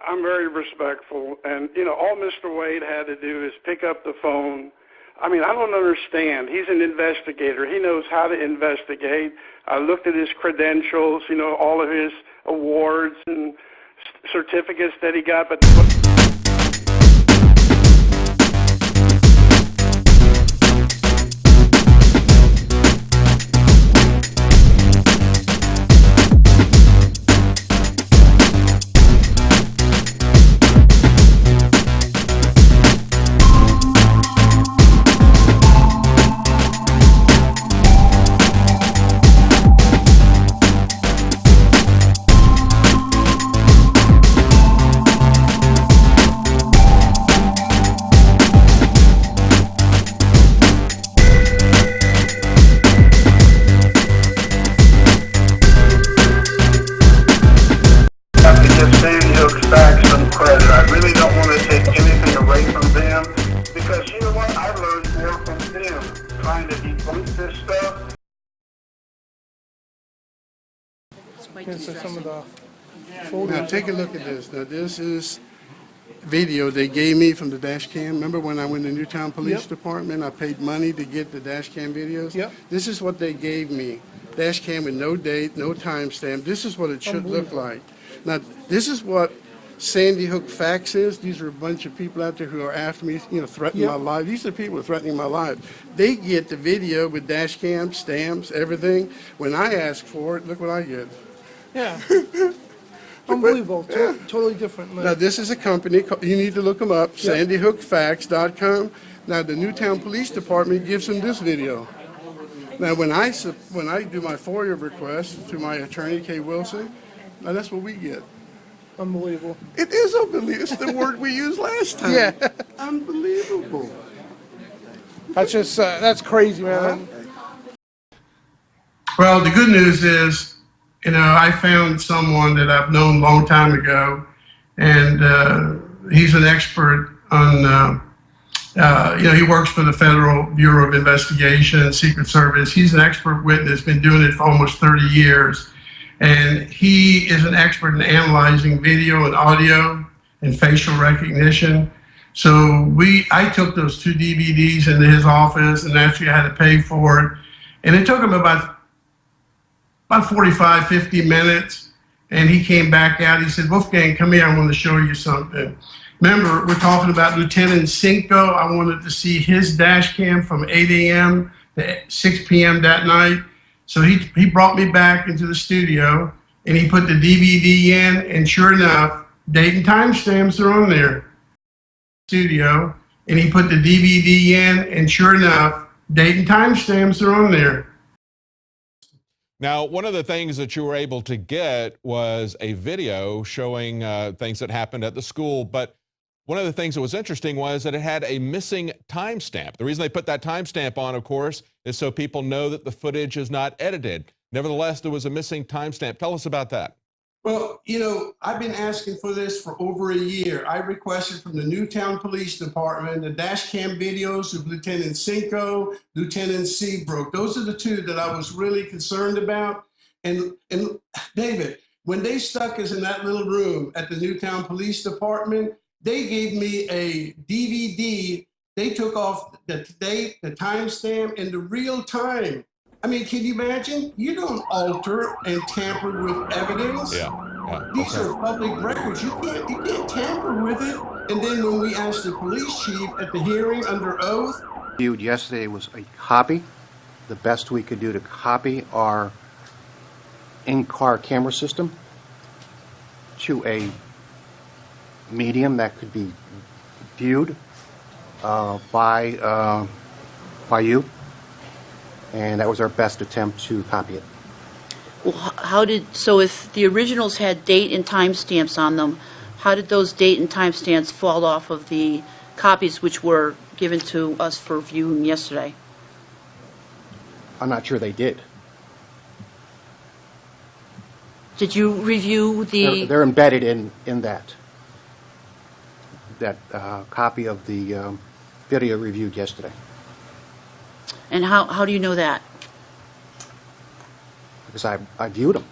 I'm very respectful, and, you know, all Mr. Wade had to do is pick up the phone. I mean, I don't understand. He's an investigator. He knows how to investigate. I looked at his credentials, you know, all of his awards and certificates that he got, but... Now take a look at this. Now this is video they gave me from the dash cam. Remember when I went to Newtown Police Department, I paid money to get the dash cam videos? Yep. This is what they gave me. Dash cam with no date, no timestamp. This is what it should look like. Now this is what Sandy Hook Fax is. These are a bunch of people out there who are after me, you know, threatening my life. These are people who are threatening my life. They get the video with dash cam, stamps, everything. When I ask for it, look what I get. Yeah. Unbelievable. Totally different. Now, this is a company, you need to look them up, sandyhookfax.com. Now, the Newtown Police Department gives them this video. Now, when I do my FOIA request to my attorney, Kay Wilson, now that's what we get. Unbelievable. It is unbelievable. It's the word we used last time. Yeah. Unbelievable. That's just, that's crazy, man. Well, the good news is, you know, I found someone that I've known a long time ago, and he's an expert on, you know, he works for the Federal Bureau of Investigation and Secret Service. He's an expert witness, been doing it for almost 30 years. And he is an expert in analyzing video and audio and facial recognition. So I took those 2 DVDs into his office, and actually I had to pay for it. And it took him about 45, 50 minutes, and he came back out. He said, Wolfgang, come here, I want to show you something. Remember, we're talking about Lieutenant Cinco. I wanted to see his dash cam from 8 a.m. to 6 p.m. that night. So he brought me back into the studio, and he put the DVD in, and sure enough, date and timestamps are on there. Studio, and he put the DVD in, and sure enough, date and timestamps are on there. Now, one of the things that you were able to get was a video showing things that happened at the school, but one of the things that was interesting was that it had a missing timestamp. The reason they put that timestamp on, of course, is so people know that the footage is not edited. Nevertheless, there was a missing timestamp. Tell us about that. Well, you know, I've been asking for this for over a year. I requested from the Newtown Police Department the dash cam videos of Lieutenant Cinco, Lieutenant Seabrook. Those are the 2 that I was really concerned about. And David, when they stuck us in that little room at the Newtown Police Department, they gave me a DVD. They took off the date, the timestamp, and the real time. I mean, can you imagine? You don't alter and tamper with evidence. Yeah. These are public records. You can't tamper with it. And then when we asked the police chief at the hearing under oath. Viewed yesterday was a copy. The best we could do to copy our in-car camera system to a medium that could be viewed by you, and that was our best attempt to copy it. Well, so if the originals had date and timestamps on them, how did those date and timestamps fall off of the copies which were given to us for viewing yesterday? I'm not sure they did. Did you review the... They're embedded in that copy of the video reviewed yesterday. And how do you know that? Because I viewed them.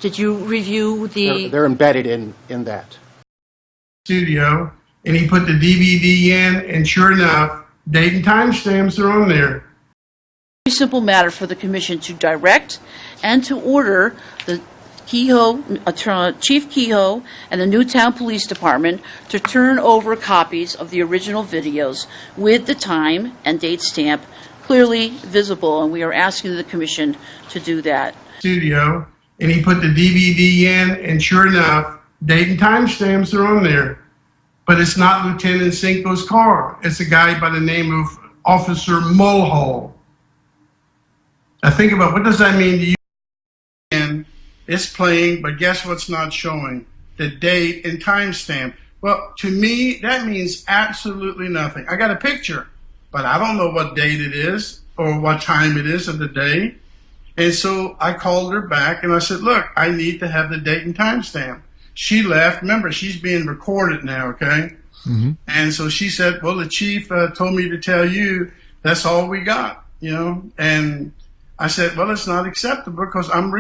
Did you review the? They're embedded in that. Studio, and he put the DVD in, and sure enough, date and timestamps are on there. Very simple matter for the commission to direct and to order the Chief Kehoe and the Newtown Police Department to turn over copies of the original videos with the time and date stamp clearly visible, and we are asking the commission to do that. Studio, and he put the DVD in, and sure enough, date and timestamps are on there. But it's not Lieutenant Cinco's car. It's a guy by the name of Officer Mulhall. Now think about, what does that mean to you? And it's playing, but guess what's not showing? The date and timestamp. Well, to me, that means absolutely nothing. I got a picture, but I don't know what date it is or what time it is of the day. And so I called her back and I said, look, I need to have the date and timestamp. She left. Remember, she's being recorded now, okay? Mm-hmm. And so she said, well, the chief told me to tell you that's all we got, you know? And I said, well, it's not acceptable because I'm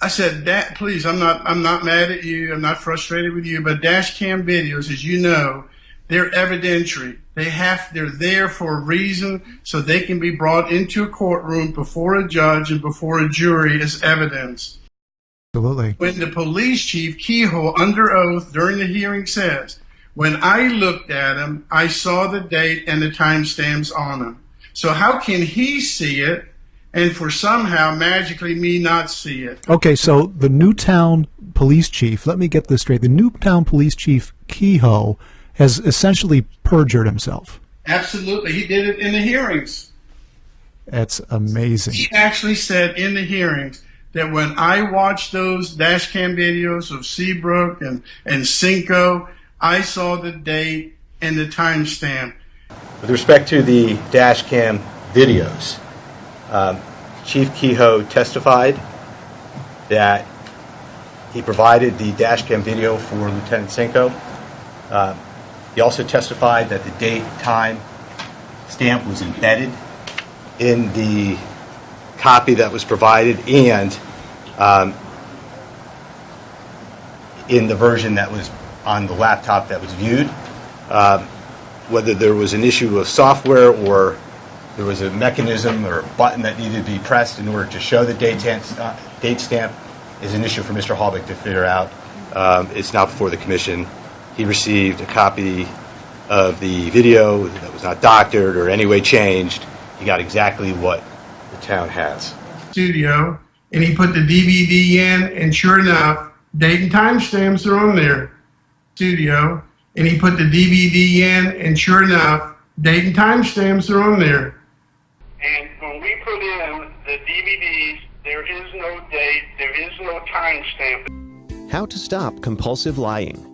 I said, Dad, please, I'm not mad at you. I'm not frustrated with you, but dash cam videos, as you know, they're evidentiary. They're there for a reason so they can be brought into a courtroom before a judge and before a jury as evidence. Absolutely. When the police chief, Kehoe, under oath during the hearing says, when I looked at him, I saw the date and the timestamps on him. So how can he see it and for somehow magically me not see it? Okay, so the Newtown police chief, let me get this straight. The Newtown police chief, Kehoe, has essentially perjured himself. Absolutely. He did it in the hearings. That's amazing. He actually said in the hearings that when I watched those dash cam videos of Seabrook and Cinco, I saw the date and the timestamp. With respect to the dash cam videos, Chief Kehoe testified that he provided the dash cam video for Lieutenant Cinco. He also testified that the date, time, stamp was embedded in the copy that was provided and in the version that was on the laptop that was viewed. Whether there was an issue of software or there was a mechanism or a button that needed to be pressed in order to show the date stamp is an issue for Mr. Halbig to figure out. It's now before the commission. He received a copy of the video that was not doctored or any way changed. He got exactly what the town has. Studio, and he put the DVD in, and sure enough, date and timestamps are on there. Studio, and he put the DVD in, and sure enough, date and timestamps are on there. And when we put in the DVDs, there is no date, there is no timestamp. How to stop compulsive lying.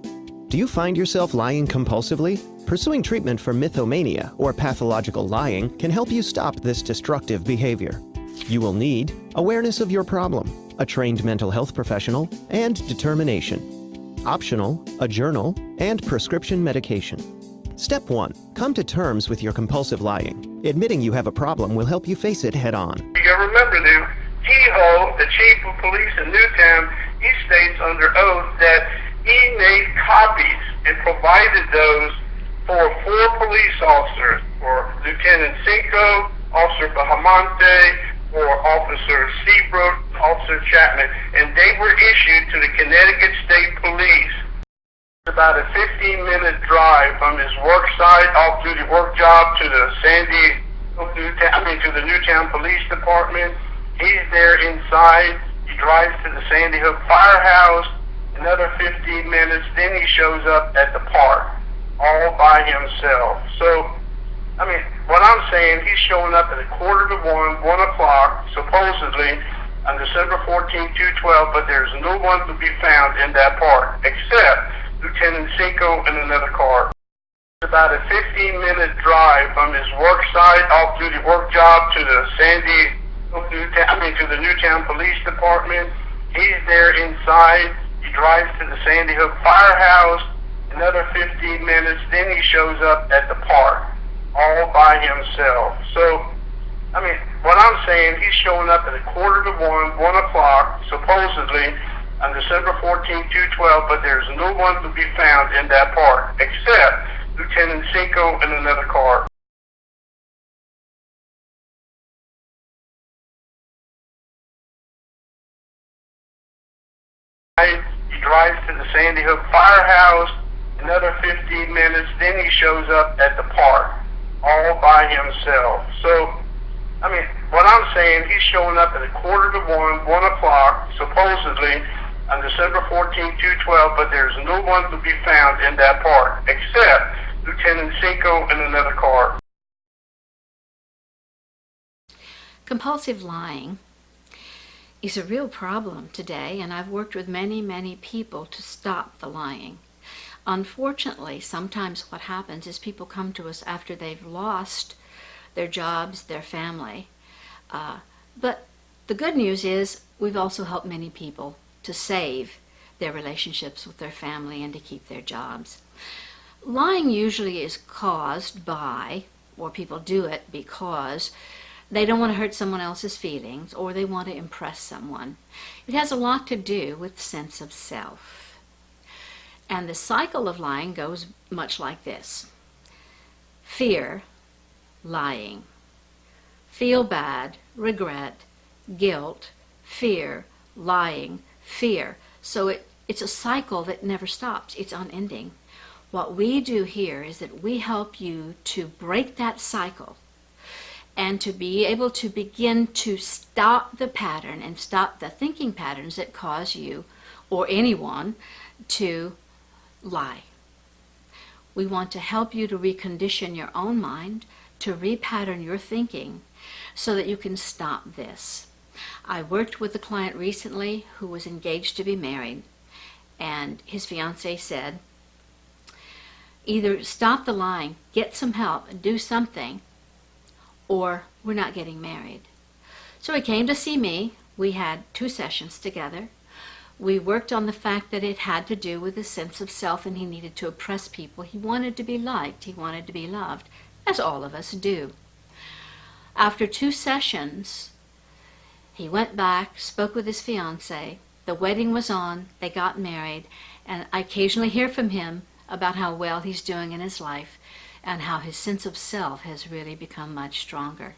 Do you find yourself lying compulsively? Pursuing treatment for mythomania or pathological lying can help you stop this destructive behavior. You will need awareness of your problem, a trained mental health professional, and determination. Optional, a journal, and prescription medication. Step 1. Come to terms with your compulsive lying. Admitting you have a problem will help you face it head on. You gotta remember now, Kehoe, the chief of police in Newtown, he states under oath that he made copies and provided those for 4 police officers, for Lieutenant Cinco, Officer Bahamonte, for Officer Seabrook, Officer Chapman, and they were issued to the Connecticut State Police. About a 15-minute drive from his work site, off-duty work job, to the to the Newtown Police Department. He's there inside. He drives to the Sandy Hook Firehouse. Another 15 minutes, then he shows up at the park, all by himself. So, what I'm saying, he's showing up at 1:45, 1 o'clock, supposedly, on December 14, 2/12, but there's no one to be found in that park, except Lieutenant Cinco in another car. It's about a 15-minute drive from his work site, off-duty work job, to the to the Newtown Police Department. He's there inside. He drives to the Sandy Hook Firehouse. Another 15 minutes, then he shows up at the park, all by himself. So, what I'm saying, he's showing up at 1:45, 1 o'clock, supposedly, on December 14, 2/12, but there's no one to be found in that park except Lieutenant Cinco in another car. He drives to the Sandy Hook Firehouse, another 15 minutes, then he shows up at the park, all by himself. So, I mean, what I'm saying, he's showing up at 1:45, 1 o'clock, supposedly, on December 14, 2/12, but there's no one to be found in that park except Lieutenant Cinco in another car. Compulsive lying is a real problem today, and I've worked with many, many people to stop the lying. Unfortunately, sometimes what happens is people come to us after they've lost their jobs, their family. But the good news is we've also helped many people to save their relationships with their family and to keep their jobs. Lying usually is caused by, or people do it because they don't want to hurt someone else's feelings or they want to impress someone. It has a lot to do with sense of self. And the cycle of lying goes much like this. Fear, lying. Feel bad, regret, guilt, fear, lying, fear. So it's a cycle that never stops. It's unending. What we do here is that we help you to break that cycle and to be able to begin to stop the pattern and stop the thinking patterns that cause you or anyone to lie. We want to help you to recondition your own mind, to repattern your thinking so that you can stop this. I worked with a client recently who was engaged to be married, and his fiancée said, either stop the lying, get some help, and do something, or we're not getting married. So he came to see me. We had 2 sessions together. We worked on the fact that it had to do with his sense of self and he needed to oppress people. He wanted to be liked. He wanted to be loved, as all of us do. After 2 sessions, he went back, spoke with his fiancée. The wedding was on. They got married. And I occasionally hear from him about how well he's doing in his life and how his sense of self has really become much stronger.